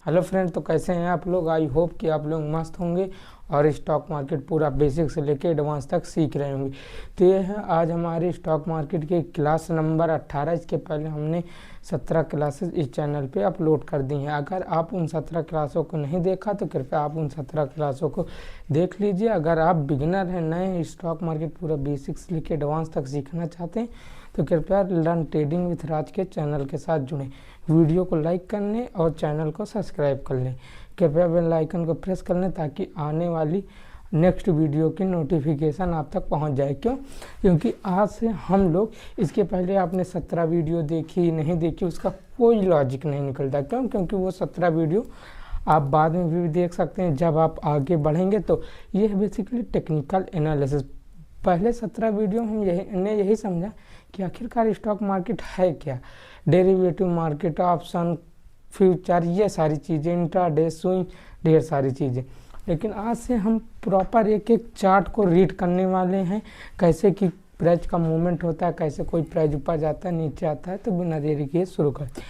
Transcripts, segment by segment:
Hello friend, तो कैसे हैं आप लोग। आई होप कि आप लोग मस्त होंगे और स्टॉक मार्केट पूरा बेसिक से लेके एडवांस तक सीख रहे होंगे। तो ये है आज हमारी स्टॉक मार्केट की क्लास नंबर 18। इसके पहले हमने 17 क्लासेस इस चैनल पे अपलोड कर दी हैं। अगर आप उन 17 क्लासों को नहीं देखा तो कृपया आप उन 17 क्लासों को देख लीजिए। अगर आप बिगिनर हैं, नए स्टॉक मार्केट पूरा बेसिक से लेके एडवांस तक सीखना चाहते हैं तो कृपया लर्न ट्रेडिंग विथ राज के चैनल के साथ जुड़ें। वीडियो को लाइक कर लें और चैनल को सब्सक्राइब कर लें। कृपया बेल आइकन को प्रेस कर लें ताकि आने वाली नेक्स्ट वीडियो की नोटिफिकेशन आप तक पहुंच जाए। क्योंकि आज से हम लोग, इसके पहले आपने 17 वीडियो देखी नहीं देखी उसका कोई लॉजिक नहीं निकलता। क्योंकि वो 17 वीडियो आप बाद में भी देख सकते हैं जब आप आगे बढ़ेंगे। तो ये है बेसिकली टेक्निकल एनालिसिस। पहले 17 वीडियो हम यही समझा कि आखिरकार स्टॉक मार्केट है क्या, डेरिवेटिव मार्केट, ऑप्शन, फ्यूचर, ये सारी चीज़ें, इंट्राडे, स्विंग, ढेर सारी चीज़ें। लेकिन आज से हम प्रॉपर एक एक चार्ट को रीड करने वाले हैं, कैसे कि प्राइस का मूवमेंट होता है, कैसे कोई प्राइस ऊपर जाता है नीचे आता है। तो बिना देरी किए शुरू करते।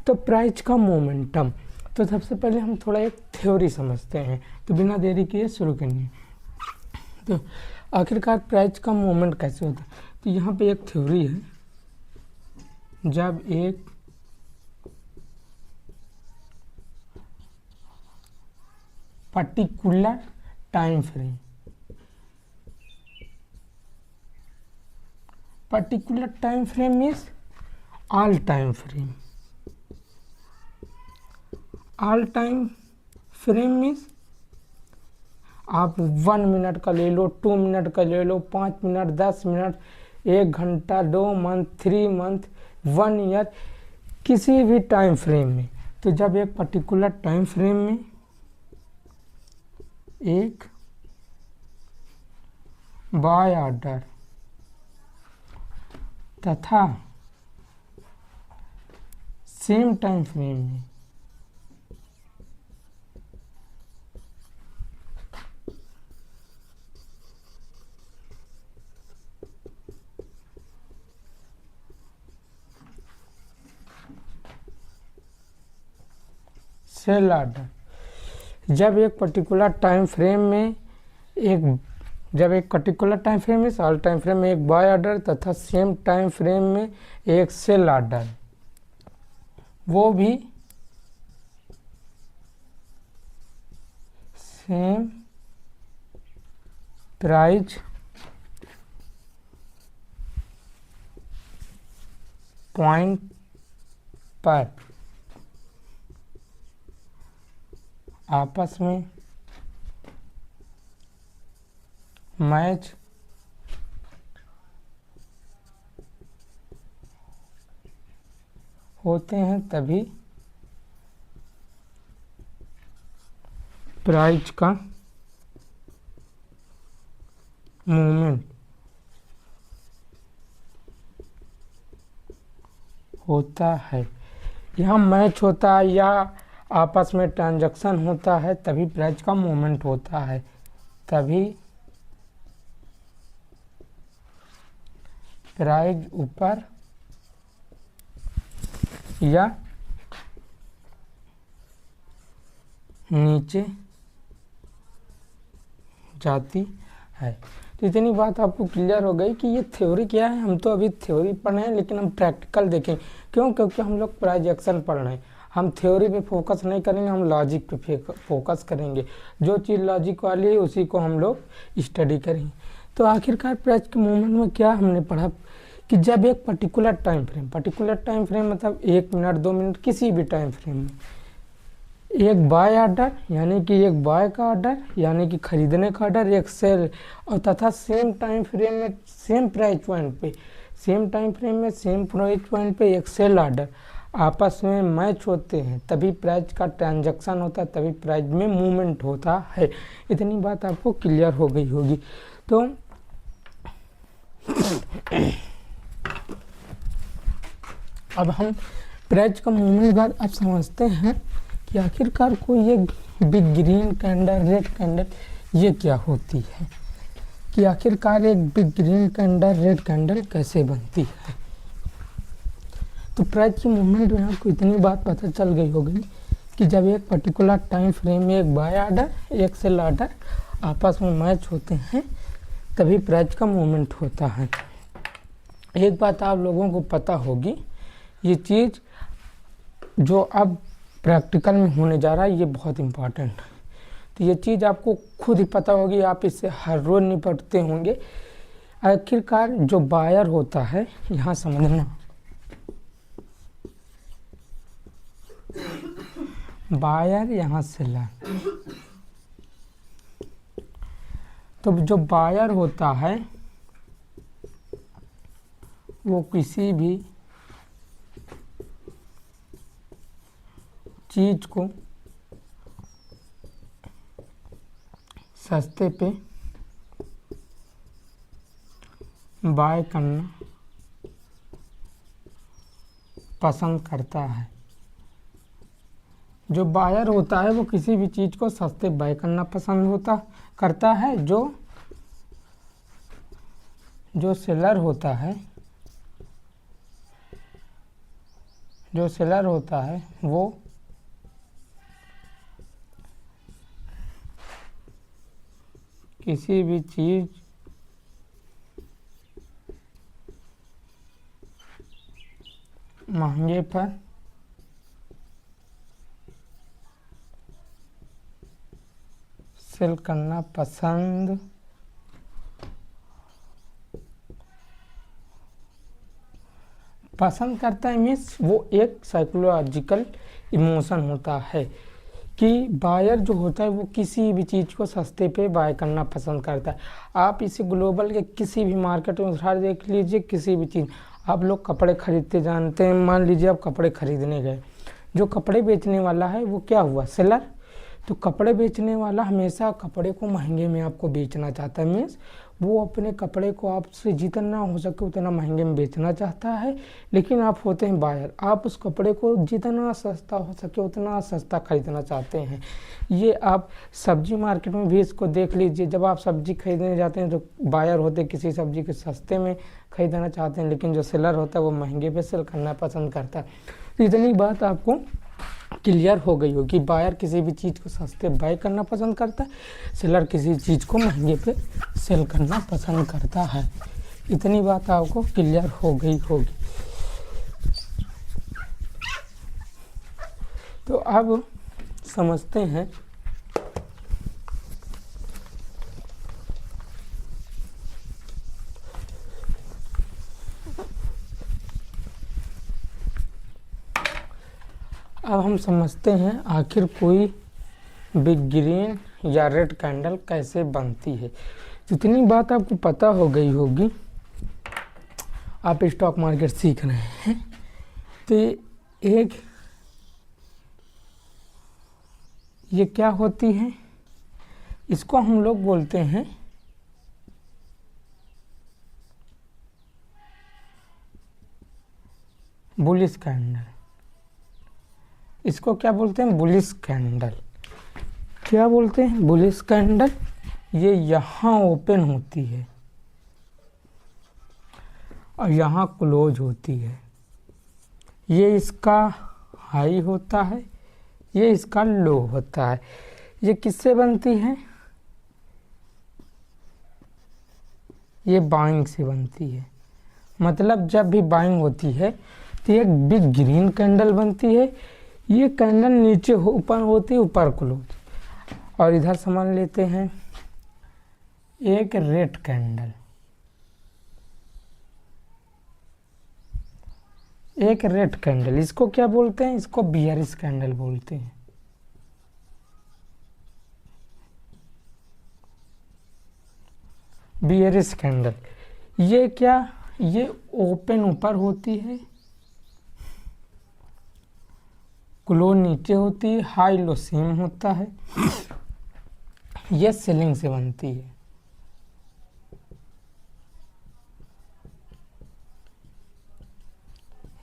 तो प्राइस का मोमेंटम, तो सबसे पहले हम थोड़ा एक थ्योरी समझते हैं। तो बिना देरी किए शुरू करेंगे। तो आखिरकार प्राइस का मूवमेंट कैसे होता है। तो यहाँ पे एक थ्योरी है, जब एक particular time frame, particular time frame means all time frame, all time frame means आप 1 मिनट का ले लो, 2 मिनट का ले लो, 5 मिनट, 10 मिनट, 1 घंटा, 2 मंथ, 3 मंथ, 1 ईयर, किसी भी टाइम फ्रेम में। तो जब एक पर्टिकुलर टाइम फ्रेम में एक बाय ऑर्डर तथा सेम टाइम फ्रेम में सेल ऑर्डर, जब एक पर्टिकुलर टाइम फ्रेम में ऑल टाइम फ्रेम में एक बाय ऑर्डर तथा सेम टाइम फ्रेम में एक सेल ऑर्डर, वो भी सेम प्राइस पॉइंट पर आपस में मैच होते हैं, तभी प्राइस का मूवमेंट होता है। यहाँ मैच होता है या आपस में ट्रांजैक्शन होता है, तभी प्राइस का मूवमेंट होता है, तभी प्राइस ऊपर या नीचे जाती है। तो इतनी बात आपको क्लियर हो गई कि ये थ्योरी क्या है। हम तो अभी थ्योरी पढ़ रहे हैं, लेकिन हम प्रैक्टिकल देखें। क्योंकि हम लोग प्राइस एक्शन पढ़ रहे हैं। हम थ्योरी पे फोकस नहीं करेंगे, हम लॉजिक पे फोकस करेंगे। जो चीज़ लॉजिक वाली है उसी को हम लोग स्टडी करेंगे। तो आखिरकार प्राइस के मूवमेंट में क्या हमने पढ़ा कि जब एक पर्टिकुलर टाइम फ्रेम मतलब 1 मिनट, 2 मिनट, किसी भी टाइम फ्रेम में एक बाय ऑर्डर यानी कि एक बाय का ऑर्डर यानी कि खरीदने का ऑर्डर, एक सेल, और तथा सेम टाइम फ्रेम में सेम प्राइस पॉइंट पे एक सेल ऑर्डर आपस में मैच होते हैं, तभी प्राइस का ट्रांजैक्शन होता है, तभी प्राइस में मूवमेंट होता है। इतनी बात आपको क्लियर हो गई होगी। तो अब हम प्राइस का मूवमेंट बाद अब समझते हैं कि आखिरकार कोई एक big green candle, red candle, ये क्या होती है, कि आखिरकार एक big green candle, red candle कैसे बनती है। तो प्राइस की मूवमेंट में आपको इतनी बात पता चल गई होगी कि जब एक पर्टिकुलर टाइम फ्रेम में एक बाय ऑर्डर एक सेल ऑर्डर आपस में मैच होते हैं तभी प्राइस का मूवमेंट होता है। एक बात आप लोगों को पता होगी, ये चीज़ जो अब प्रैक्टिकल में होने जा रहा है ये बहुत इम्पॉर्टेंट है। तो ये चीज़ आपको खुद ही पता होगी, आप इससे हर रोज़ निपटते होंगे। आखिरकार जो बायर होता है, यहाँ समझना, बायर यहाँ सेलर, तो जो बायर होता है वो किसी भी चीज़ को सस्ते पे बाय करना पसंद करता है। जो बायर होता है वो किसी भी चीज़ को सस्ते बाय करना पसंद करता है। जो सेलर होता है वो किसी भी चीज़ महंगे पर सेल करना पसंद करता है। मीन्स वो एक साइकोलॉजिकल इमोशन होता है कि बायर जो होता है वो किसी भी चीज़ को सस्ते पे बाय करना पसंद करता है। आप इसे ग्लोबल के किसी भी मार्केट में उधार देख लीजिए, किसी भी चीज़, आप लोग कपड़े खरीदते जानते हैं, मान लीजिए आप कपड़े खरीदने गए, जो कपड़े बेचने वाला है वो क्या हुआ, सेलर। तो कपड़े बेचने वाला हमेशा कपड़े को महंगे में आपको बेचना चाहता है। मीन्स वो अपने कपड़े को आपसे जितना हो सके उतना महंगे में बेचना चाहता है, लेकिन आप होते हैं बायर, आप उस कपड़े को जितना सस्ता हो सके उतना सस्ता खरीदना चाहते हैं। ये आप सब्जी मार्केट में भी इसको देख लीजिए, जब आप सब्जी खरीदने जाते हैं तो बायर होते किसी सब्जी के सस्ते में खरीदना चाहते हैं, लेकिन जो सेलर होता है वो महंगे पे सेल करना पसंद करता है। तो इतनी बात आपको क्लियर हो गई होगी, बायर किसी भी चीज़ को सस्ते बाय करना पसंद करता है, सेलर किसी चीज़ को महंगे पे सेल करना पसंद करता है। इतनी बात आपको क्लियर हो गई होगी। तो अब समझते हैं आखिर कोई बिग ग्रीन या रेड कैंडल कैसे बनती है। जितनी बात आपको पता हो गई होगी, आप स्टॉक मार्केट सीख रहे हैं, तो ये क्या होती है, इसको हम लोग बोलते हैं बुलिश कैंडल। इसको क्या बोलते हैं, बुलिश कैंडल। क्या बोलते हैं, बुलिश कैंडल। ये यहाँ ओपन होती है और यहाँ क्लोज होती है। ये इसका हाई होता है, ये इसका लो होता है। ये किससे बनती है, ये बाइंग से बनती है। मतलब जब भी बाइंग होती है तो एक बिग ग्रीन कैंडल बनती है। ये कैंडल नीचे ऊपर होती है, ऊपर क्लोज। और इधर समझ लेते हैं एक रेड कैंडल। एक रेड कैंडल, इसको क्या बोलते हैं, इसको बियरिश कैंडल बोलते हैं। बियरिश कैंडल, ये क्या, ये ओपन ऊपर होती है, क्लोज नीचे होती है, हाई लो सेम होता है। ये सेलिंग से बनती है।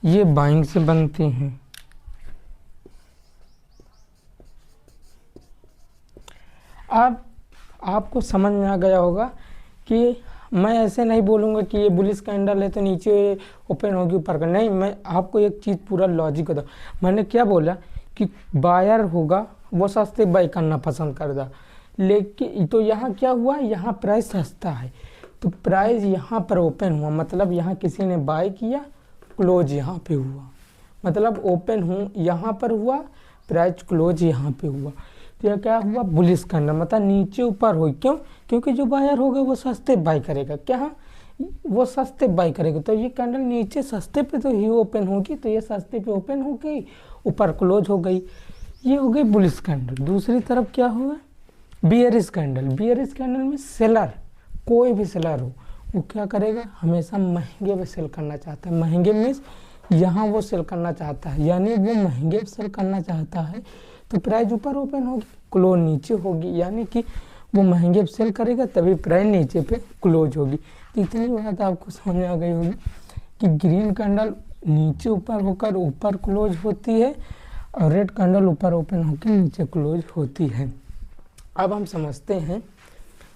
ये बाइंग से बनती हैं। अब आपको समझ में आ गया होगा कि मैं ऐसे नहीं बोलूँगा कि ये बुलिश कैंडल है तो नीचे ओपन होगी ऊपर का, नहीं, मैं आपको एक चीज़ पूरा लॉजिक बताऊँ। मैंने क्या बोला कि बायर होगा वो सस्ते बाई करना पसंद करता, लेकिन तो यहाँ क्या हुआ, यहाँ प्राइस सस्ता है तो प्राइस यहाँ पर ओपन हुआ, मतलब यहाँ किसी ने बाय किया, क्लोज यहाँ पे हुआ, मतलब ओपन हूँ यहाँ पर हुआ, प्राइस क्लोज यहाँ पे हुआ। तो यह क्या हुआ, बुलिश कैंडल, मतलब नीचे ऊपर हुई। क्यों? क्योंकि जो बायर होगा वो सस्ते बाय करेगा। क्या? वो सस्ते बाय करेगा। तो ये कैंडल नीचे सस्ते पे तो ही ओपन होगी, तो ये सस्ते पे ओपन हो गई, ऊपर क्लोज हो गई। ये हो गई बुलिश कैंडल। दूसरी तरफ क्या हुआ, बियरिश कैंडल। बियरिश कैंडल में सेलर, कोई भी सेलर हो वो क्या करेगा, हमेशा महंगे पे सेल करना चाहता है। महंगे मीन्स यहाँ वो सेल करना चाहता है, यानी वो महंगे सेल करना चाहता है तो प्राइस ऊपर ओपन होगी, क्लोज नीचे होगी, यानी कि वो महंगे सेल करेगा तभी प्राइस नीचे पे क्लोज होगी। तो इतनी बात आपको समझ आ गई होगी कि ग्रीन कैंडल नीचे ऊपर होकर ऊपर क्लोज होती है और रेड कैंडल ऊपर ओपन होकर नीचे क्लोज होती है। अब हम समझते हैं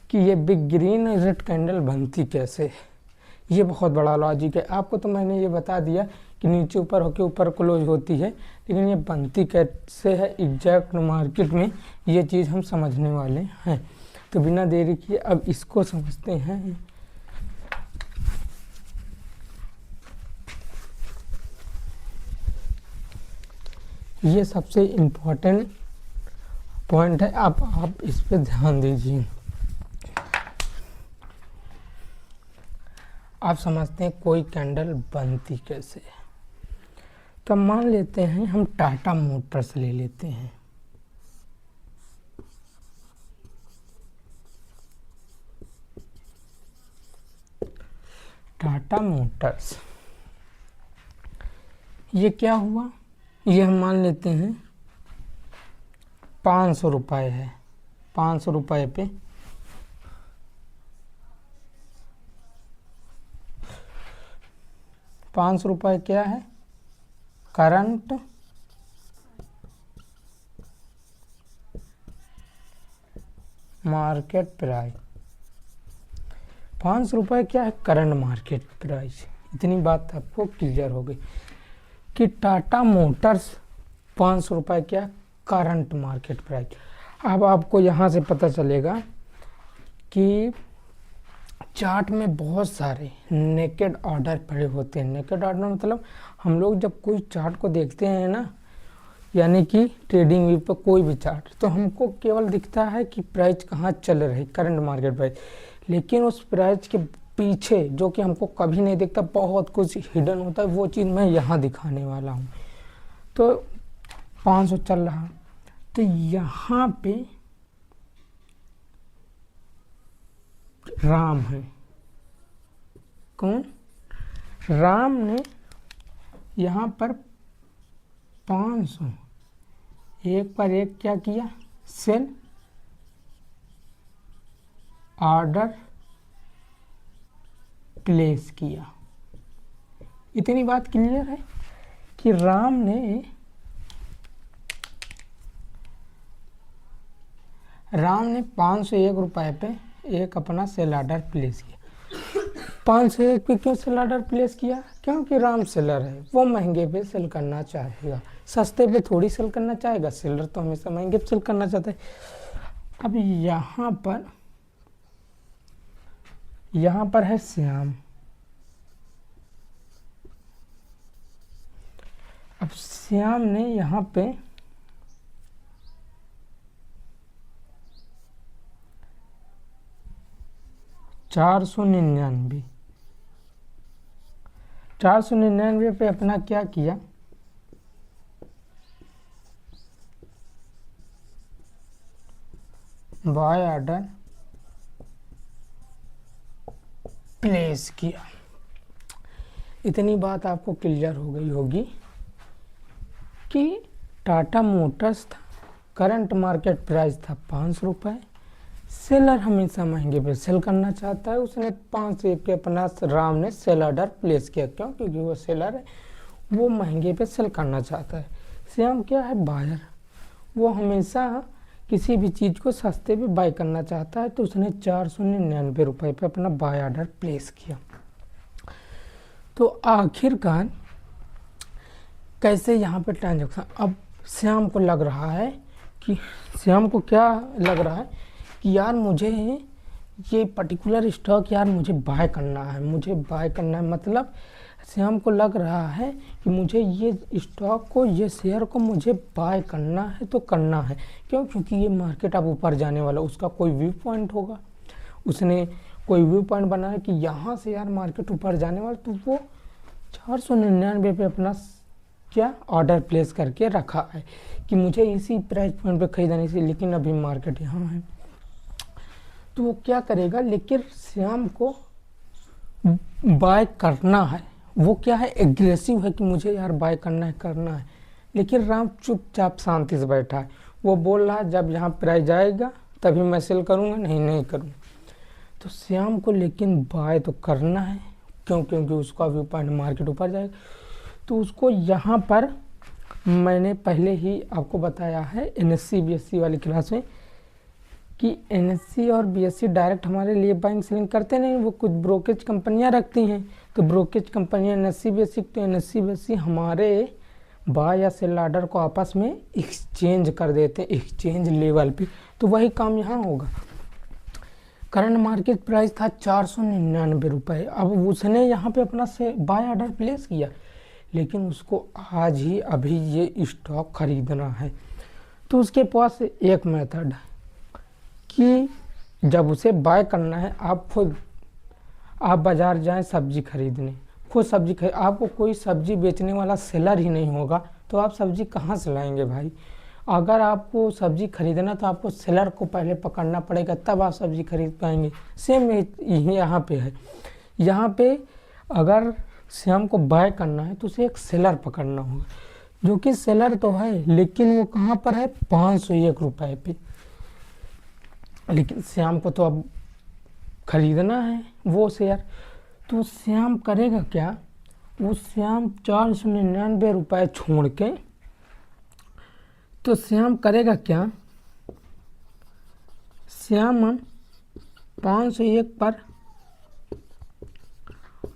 कि ये बिग ग्रीन रेड कैंडल बनती कैसे है। ये बहुत बड़ा लॉजिक है। आपको तो मैंने ये बता दिया कि नीचे ऊपर होकर ऊपर क्लोज होती है, लेकिन ये बनती कैसे है एग्जैक्ट मार्केट में, ये चीज़ हम समझने वाले हैं। तो बिना देरी किए अब इसको समझते हैं। ये सबसे इम्पोर्टेंट पॉइंट है, आप इस पे ध्यान दीजिए। आप समझते हैं कोई कैंडल बनती कैसे है। तो मान लेते हैं हम टाटा मोटर्स ले लेते हैं। टाटा मोटर्स, ये क्या हुआ, ये हम मान लेते हैं 500 रुपये है। 500 रुपये पे 500 रुपये क्या है, करंट मार्केट प्राइस। 500 रुपये क्या है, करंट मार्केट प्राइस। इतनी बात आपको क्लियर हो गई कि टाटा मोटर्स 500 रुपये क्या, करंट मार्केट प्राइस। अब आपको यहाँ से पता चलेगा कि चार्ट में बहुत सारे नेकेड ऑर्डर पड़े होते हैं। नेकेड ऑर्डर मतलब हम लोग जब कोई चार्ट को देखते हैं ना, यानी कि ट्रेडिंग व्यू पर कोई भी चार्ट, तो हमको केवल दिखता है कि प्राइस कहाँ चल रही, करंट मार्केट प्राइस, लेकिन उस प्राइस के पीछे जो कि हमको कभी नहीं दिखता, बहुत कुछ हिडन होता है। वो चीज़ मैं यहाँ दिखाने वाला हूँ। तो 500 चल रहा, तो यहाँ पे राम है। कौन? राम ने यहाँ पर 500 एक पर एक क्या किया, सेल ऑर्डर प्लेस किया। इतनी बात क्लियर है कि राम ने 501 रुपये पे एक अपना सेल ऑर्डर प्लेस किया। 501 पे क्यों सेल ऑर्डर प्लेस किया? क्योंकि राम सेलर है, वो महंगे पे सेल करना चाहेगा, सस्ते पे थोड़ी सेल करना चाहेगा। सेलर तो हमेशा महंगे पे सेल करना चाहता है। अब यहाँ पर है श्याम। अब श्याम ने यहाँ पे 499 पे अपना क्या किया, बाय ऑर्डर प्लेस किया। इतनी बात आपको क्लियर हो गई होगी कि टाटा मोटर्स था, करंट मार्केट प्राइस था 500 रुपये, सेलर हमेशा महंगे पे सेल करना चाहता है। उसने 500 पे अपना राम ने सेल ऑर्डर प्लेस किया। क्यों? क्योंकि वो सेलर है, वो महंगे पे सेल करना चाहता है। श्याम क्या है, बायर, वो हमेशा किसी भी चीज़ को सस्ते पे बाय करना चाहता है, तो उसने 499 रुपये पे अपना बाय ऑर्डर प्लेस किया। तो आखिरकार कैसे यहाँ पे ट्रांजैक्शन, अब श्याम को लग रहा है कि श्याम को क्या लग रहा है कि यार मुझे ये पर्टिकुलर स्टॉक यार मुझे बाय करना है, मुझे बाय करना है। मतलब श्याम को लग रहा है कि मुझे ये स्टॉक को, ये शेयर को मुझे बाय करना है तो करना है। क्यों? क्योंकि ये मार्केट अब ऊपर जाने वाला, उसका कोई व्यू पॉइंट होगा, उसने कोई व्यू पॉइंट बनाया कि यहाँ से यार मार्केट ऊपर जाने वाला, तो वो 499 पे अपना क्या ऑर्डर प्लेस करके रखा है कि मुझे इसी प्राइस पॉइंट पे खरीदने से। लेकिन अभी मार्केट यहाँ है तो वो क्या करेगा, लेकिन श्याम को बाय करना है। वो क्या है, एग्रेसिव है कि मुझे यार बाय करना है। लेकिन राम चुपचाप शांति से बैठा है। वो बोल रहा है जब यहाँ प्राइस जाएगा तभी मैं सेल करूँगा, नहीं करूँगा। तो श्याम को लेकिन बाय तो करना है। क्यों? क्योंकि उसका व्यू पॉइंट मार्केट ऊपर जाएगा। तो उसको यहाँ पर मैंने पहले ही आपको बताया है NSE BSE वाली क्लास में कि NSE और BSE डायरेक्ट हमारे लिए बाइंग सेलिंग करते नहीं, वो कुछ ब्रोकेज कंपनियां रखती हैं। तो ब्रोकेज कंपनियां NSE BSE, तो NSE BSE हमारे बाय या सेल ऑर्डर को आपस में एक्सचेंज कर देते हैं, एक्सचेंज लेवल पे। तो वही काम यहाँ होगा। करंट मार्केट प्राइस था 499 रुपये। अब उसने यहाँ पे अपना से बाय ऑर्डर प्लेस किया, लेकिन उसको आज ही अभी ये स्टॉक खरीदना है। तो उसके पास एक मेथड है कि जब उसे बाय करना है, आप बाज़ार जाएं सब्जी खरीदने, खुद सब्जी खरीद, आपको कोई सब्जी बेचने वाला सेलर ही नहीं होगा तो आप सब्जी कहाँ से लाएंगे भाई? अगर आपको सब्जी खरीदना तो आपको सेलर को पहले पकड़ना पड़ेगा, तब आप सब्जी खरीद पाएंगे। सेम यहाँ पे है। यहाँ पे अगर श्याम को बाय करना है तो उसे एक सेलर पकड़ना होगा, जो कि सेलर तो है लेकिन वो कहाँ पर है, 501 रुपये पे। लेकिन श्याम को तो अब खरीदना है वो शेयर। तो श्याम करेगा क्या, वो श्याम 499 रुपये छोड़ के, तो श्याम करेगा क्या, श्याम 501 पर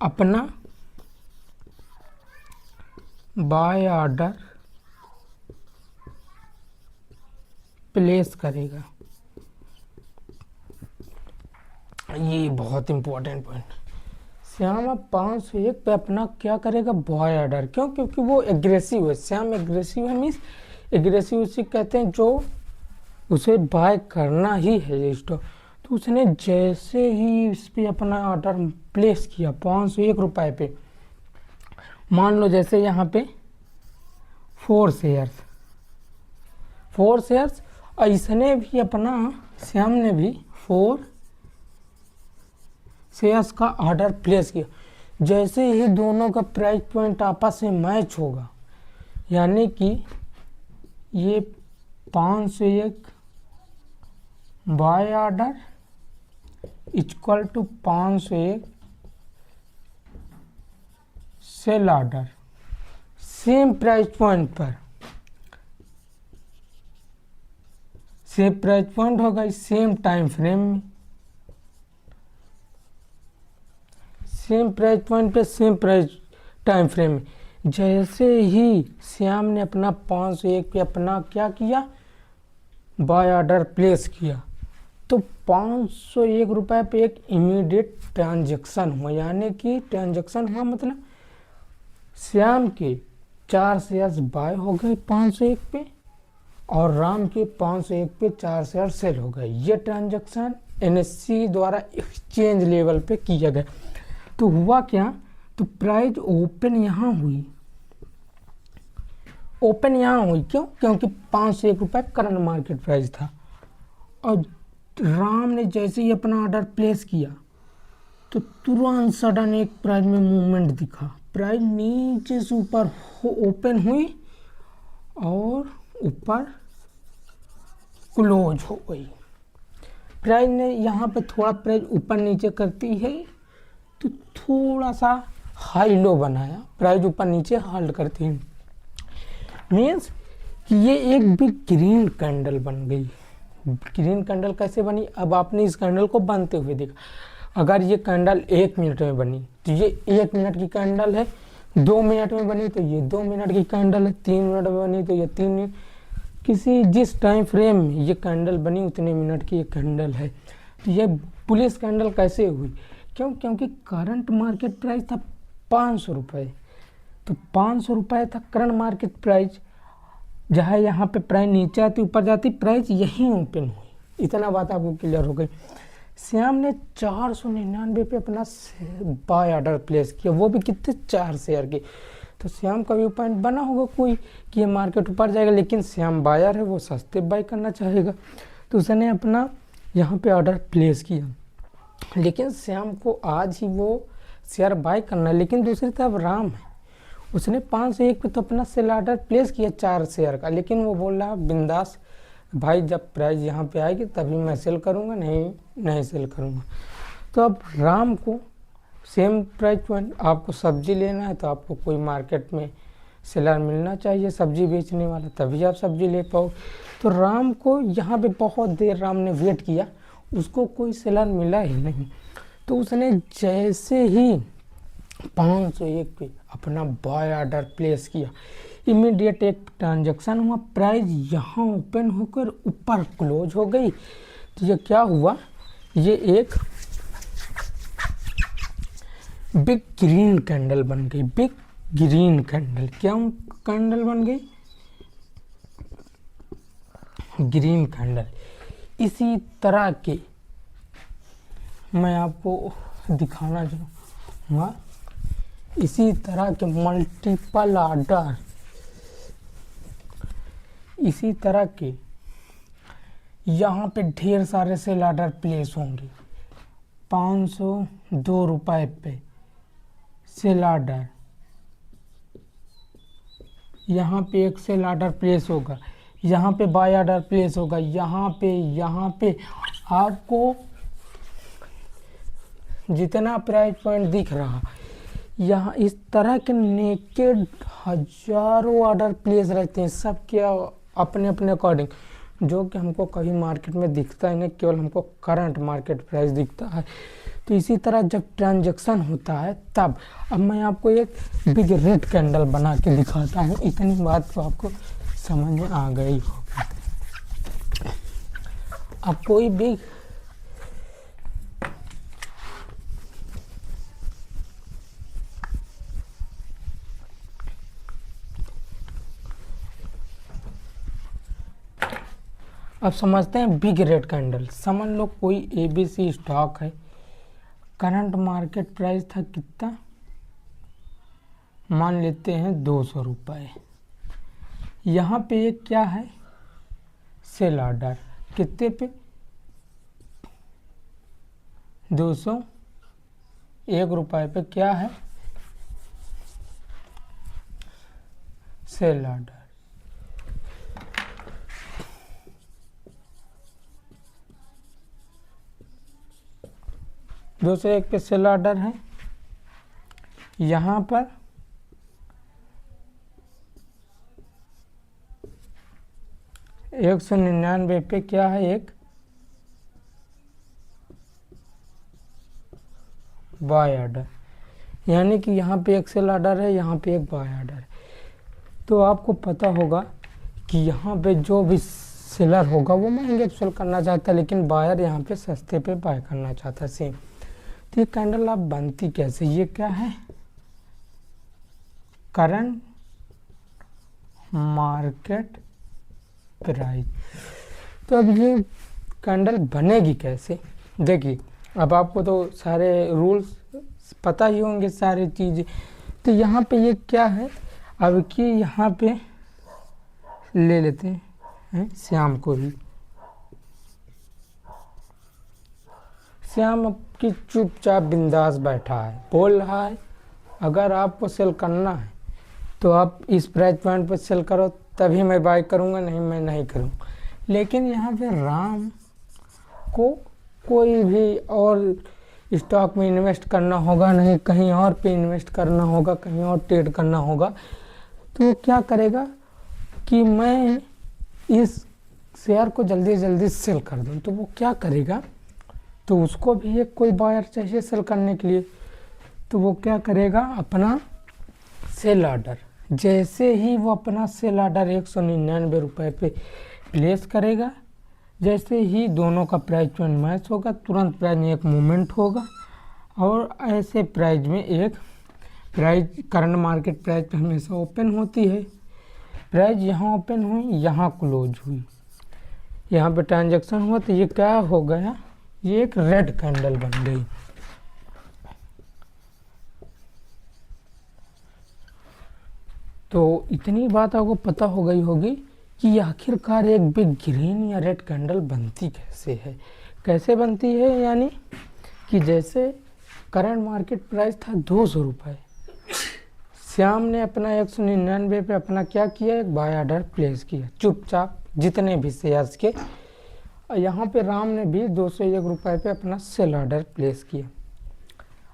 अपना बाय ऑर्डर प्लेस करेगा। ये बहुत इंपॉर्टेंट पॉइंट। श्याम अब 501 पे अपना क्या करेगा, बाय ऑर्डर। क्यों? क्योंकि वो एग्रेसिव है। श्याम एग्रेसिव है, मीन्स एग्रेसिव उसे कहते हैं जो उसे बाय करना ही है ये स्टॉक। तो उसने जैसे ही इस पर अपना ऑर्डर प्लेस किया 501 रुपये पे, मान लो जैसे यहाँ पे 4 शेयर्स, इसने भी अपना, श्याम ने भी 4 शेयर्स का ऑर्डर प्लेस किया। जैसे ही दोनों का प्राइस पॉइंट आपस में मैच होगा, यानी कि ये 501 buy order equal to 501 sell order, same price point पर, सेम प्राइस पॉइंट होगा, सेम टाइम फ्रेम में, सेम प्राइस पॉइंट पे सेम प्राइस टाइम फ्रेम में। जैसे ही श्याम ने अपना 501 पे अपना क्या किया, बाय ऑर्डर प्लेस किया, तो 501 रुपये पे एक इमीडिएट ट्रांजैक्शन हुआ। यानी कि ट्रांजैक्शन हुआ मतलब श्याम के 4 शेयर्स बाय हो गए 501 पे, और राम के 501 पे 4 शेयर सेल हो गए। ये ट्रांजैक्शन NSE द्वारा एक्सचेंज लेवल पे किया गया। तो हुआ क्या, तो प्राइस ओपन यहाँ हुई, क्यों? क्योंकि 501 रुपये करंट मार्केट प्राइस था। और राम ने जैसे ही अपना ऑर्डर प्लेस किया तो तुरंत सडन एक प्राइस में मूवमेंट दिखा, प्राइस नीचे से ऊपर ओपन हुई और ऊपर क्लोज हो गई। प्राइस ने यहाँ पे थोड़ा प्राइस ऊपर नीचे करती है तो थोड़ा सा हाई लो बनाया, प्राइस ऊपर नीचे होल्ड करती है, मीन्स कि ये एक बिग ग्रीन कैंडल बन गई। ग्रीन कैंडल कैसे बनी, अब आपने इस कैंडल को बनते हुए देखा। अगर ये कैंडल 1 मिनट में बनी तो ये 1 मिनट की कैंडल है, 2 मिनट में बनी तो ये 2 मिनट की कैंडल है, 3 मिनट में बनी तो ये 3 मिनट, किसी जिस टाइम फ्रेम में ये कैंडल बनी उतने मिनट की ये कैंडल है। तो ये बुलिश कैंडल कैसे हुई? क्योंकि करंट मार्केट प्राइस था 500 रुपये, तो 500 रुपये था करंट मार्केट प्राइस। जहाँ यहाँ पे प्राइस नीचे आती ऊपर जाती, प्राइस यहीं ओपन हुई। इतना बात आपको क्लियर हो गई। श्याम ने 499 पे अपना बाय ऑर्डर प्लेस किया, वो भी कितने 4 शेयर के। तो श्याम का व्यू पॉइंट बना होगा कोई कि ये मार्केट ऊपर जाएगा, लेकिन श्याम बायर है, वो सस्ते बाय करना चाहेगा, तो उसने अपना यहाँ पे ऑर्डर प्लेस किया। लेकिन श्याम को आज ही वो शेयर बाय करना है, लेकिन दूसरी तरफ राम है, उसने 501 पे तो अपना सेल ऑर्डर प्लेस किया 4 शेयर का, लेकिन वो बोल रहा बिंदास भाई जब प्राइस यहाँ पे आएगी तभी मैं सेल करूँगा, नहीं सेल करूँगा। तो अब राम को सेम प्राइस पॉइंट, आपको सब्जी लेना है तो आपको कोई मार्केट में सेलर मिलना चाहिए सब्जी बेचने वाला, तभी आप सब्जी ले पाओ। तो राम को यहाँ पे बहुत देर राम ने वेट किया, उसको कोई सेलर मिला ही नहीं। तो उसने जैसे ही 501 पे अपना बाय ऑर्डर प्लेस किया, इमीडिएट एक ट्रांजैक्शन हुआ, प्राइस यहाँ ओपन होकर ऊपर क्लोज हो गई। तो ये क्या हुआ, ये एक बिग ग्रीन कैंडल बन गई। बिग ग्रीन कैंडल, क्या कैंडल बन गई? Green candle. इसी तरह के मैं आपको दिखाना चाहूँगा, इसी तरह के मल्टीपल ऑर्डर, इसी तरह के यहाँ पे ढेर सारे सेल ऑर्डर प्लेस होंगे। 502 रुपये पे सेल ऑर्डर, यहाँ पे एक सेल ऑर्डर प्लेस होगा, यहाँ पे बाय ऑर्डर प्लेस होगा, यहाँ पे आपको जितना प्राइस पॉइंट दिख रहा, यहाँ इस तरह के नेकेड हजारों ऑर्डर प्लेस रहते हैं, सब क्या अपने अपने अकॉर्डिंग, जो कि हमको कहीं मार्केट में दिखता है नहीं, केवल हमको करंट मार्केट प्राइस दिखता है। तो इसी तरह जब ट्रांजैक्शन होता है तब, अब मैं आपको एक बिग रेड कैंडल बना के दिखाता हूँ, इतनी बात तो आपको समझ में आ गई होगी। अब कोई बिग अब समझते हैं बिग रेड कैंडल। समझ लो कोई ABC स्टॉक है, करंट मार्केट प्राइस था कितना, मान लेते हैं 200 रुपये। यहाँ पे एक क्या है, सेल ऑर्डर, कितने पे, 201 रुपये पे क्या है, सेल ऑर्डर। दूसरे एक पे सेल ऑर्डर है, यहाँ पर 199 पे क्या है, एक बाय ऑर्डर, यानी कि यहाँ पे एक सेल ऑर्डर है, यहाँ पे एक बाय ऑर्डर है। तो आपको पता होगा कि यहाँ पे जो भी सेलर होगा वो महंगे सेल करना चाहता है, लेकिन बायर यहाँ पे सस्ते पे बाय करना चाहता है सेम। तो ये कैंडल आप बनती कैसे, ये क्या है, करंट मार्केट प्राइस। तो अब ये कैंडल बनेगी कैसे, देखिए अब आपको तो सारे रूल्स पता ही होंगे, सारी चीज़ें। तो यहाँ पे ये क्या है, अब कि यहाँ पे ले लेते हैं श्याम को ही। श्याम की चुपचाप बिंदास बैठा है, बोल रहा है अगर आपको सेल करना है तो आप इस प्राइस पॉइंट पर सेल करो, तभी मैं बाय करूँगा, नहीं मैं नहीं करूँगा। लेकिन यहाँ पे राम को कोई भी और स्टॉक में इन्वेस्ट करना होगा, नहीं कहीं और पे इन्वेस्ट करना होगा, कहीं और ट्रेड करना होगा। तो वो क्या करेगा कि मैं इस शेयर को जल्दी से जल्दी सेल कर दूँ, तो वो क्या करेगा, तो उसको भी एक कोई बायर चाहिए सेल करने के लिए। तो वो क्या करेगा, अपना सेल ऑर्डर। जैसे ही वो अपना सेल ऑर्डर 199 रुपये पे प्लेस करेगा, जैसे ही दोनों का प्राइस पॉइंट मैच होगा, तुरंत प्राइस में एक मूवमेंट होगा और ऐसे प्राइस में एक प्राइस करंट मार्केट प्राइस पे हमेशा ओपन होती है। प्राइस यहाँ ओपन हुई, यहाँ क्लोज हुई, यहाँ पे ट्रांजैक्शन हुआ, तो ये क्या हो गया, ये एक रेड कैंडल बन गई। तो इतनी बात आपको पता हो गई होगी कि आखिरकार एक बिग ग्रीन या रेड कैंडल बनती कैसे है। कैसे बनती है, यानी कि जैसे करंट मार्केट प्राइस था 200 रुपये, श्याम ने अपना 199 पे अपना क्या किया, एक बाय ऑर्डर प्लेस किया चुपचाप जितने भी शेयर्स के। यहाँ पे राम ने भी 201 रुपये पे अपना सेल ऑर्डर प्लेस किया।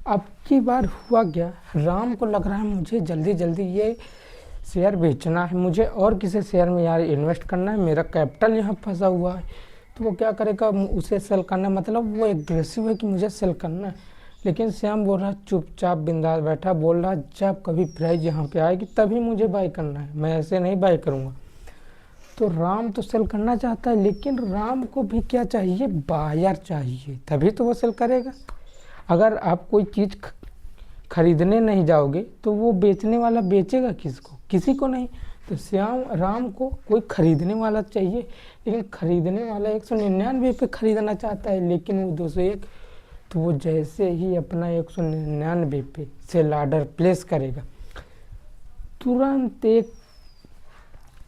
अब की बार हुआ क्या, राम को लग रहा है मुझे जल्दी जल्दी ये शेयर बेचना है, मुझे और किसी शेयर में यार इन्वेस्ट करना है, मेरा कैपिटल यहाँ फंसा हुआ है। तो वो क्या करेगा, उसे सेल करना, मतलब वो एग्रेसिव है कि मुझे सेल करना है। लेकिन श्याम बोल रहा चुपचाप बिंदास बैठा, बोल रहा जब कभी प्राइस यहाँ पे आएगी तभी मुझे बाय करना है, मैं ऐसे नहीं बाय करूँगा। तो राम तो सेल करना चाहता है, लेकिन राम को भी क्या चाहिए, बायर चाहिए, तभी तो वो सेल करेगा। अगर आप कोई चीज़ खरीदने नहीं जाओगे तो वो बेचने वाला बेचेगा किसको, किसी को नहीं। तो राम को कोई खरीदने वाला चाहिए, लेकिन खरीदने वाला 199 पे खरीदना चाहता है, लेकिन वो 201। तो वो जैसे ही अपना 199 पे सेल ऑर्डर प्लेस करेगा, तुरंत एक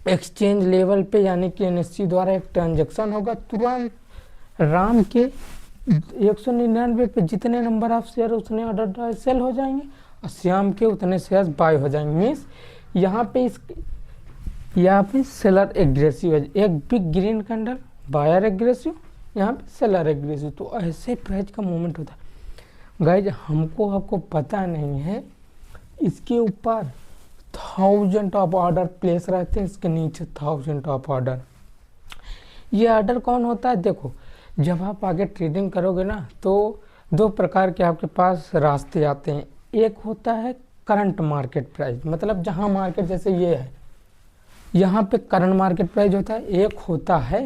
एक्सचेंज लेवल पे यानी कि NSE द्वारा एक ट्रांजैक्शन होगा, तुरंत राम के 199 पे जितने नंबर ऑफ शेयर उतने ऑर्डर सेल हो जाएंगे और श्याम के उतने शेयर बाय हो जाएंगे। मीन्स यहाँ पे सेलर एग्रेसिव है, एक big green candle, buyer aggressive, यहाँ पे सेलर एग्रेसिव। तो ऐसे प्राइस का मूवमेंट होता है। गाइज आपको पता नहीं है, इसके ऊपर 1000 ऑफ ऑर्डर प्लेस रहते हैं, इसके नीचे 1000 ऑफ ऑर्डर। ये ऑर्डर कौन होता है, देखो जब आप आगे ट्रेडिंग करोगे ना, तो दो प्रकार के आपके पास रास्ते आते हैं। एक होता है करंट मार्केट प्राइस, मतलब जहाँ मार्केट जैसे ये है, यहाँ पे करंट मार्केट प्राइस होता है। एक होता है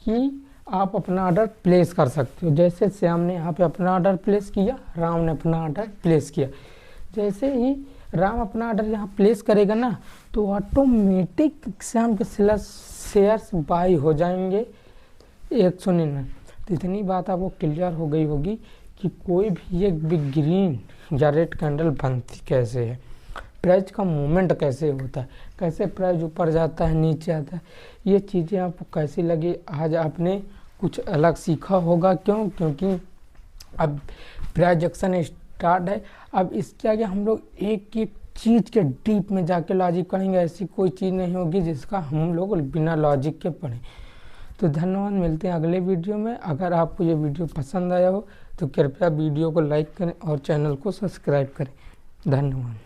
कि आप अपना ऑर्डर प्लेस कर सकते हो, जैसे श्याम ने यहाँ पे अपना ऑर्डर प्लेस किया, राम ने अपना ऑर्डर प्लेस किया। जैसे ही राम अपना ऑर्डर यहाँ प्लेस करेगा ना, तो ऑटोमेटिक श्याम के शेयर्स बाई हो जाएंगे 199। तो इतनी बात आपको क्लियर हो गई होगी कि कोई भी एक बिग ग्रीन या रेड कैंडल बनती कैसे है, प्राइस का मूवमेंट कैसे होता है, कैसे प्राइस ऊपर जाता है नीचे आता है। ये चीज़ें आपको कैसी लगी, आज आपने कुछ अलग सीखा होगा। क्योंकि अब प्राइस एक्शन स्टार्ट है। अब इसके आगे हम लोग एक एक चीज़ के डीप में जाके लॉजिक करेंगे, ऐसी कोई चीज़ नहीं होगी जिसका हम लोग बिना लॉजिक के पढ़ें। तो धन्यवाद, मिलते हैं अगले वीडियो में। अगर आपको ये वीडियो पसंद आया हो तो कृपया वीडियो को लाइक करें और चैनल को सब्सक्राइब करें। धन्यवाद।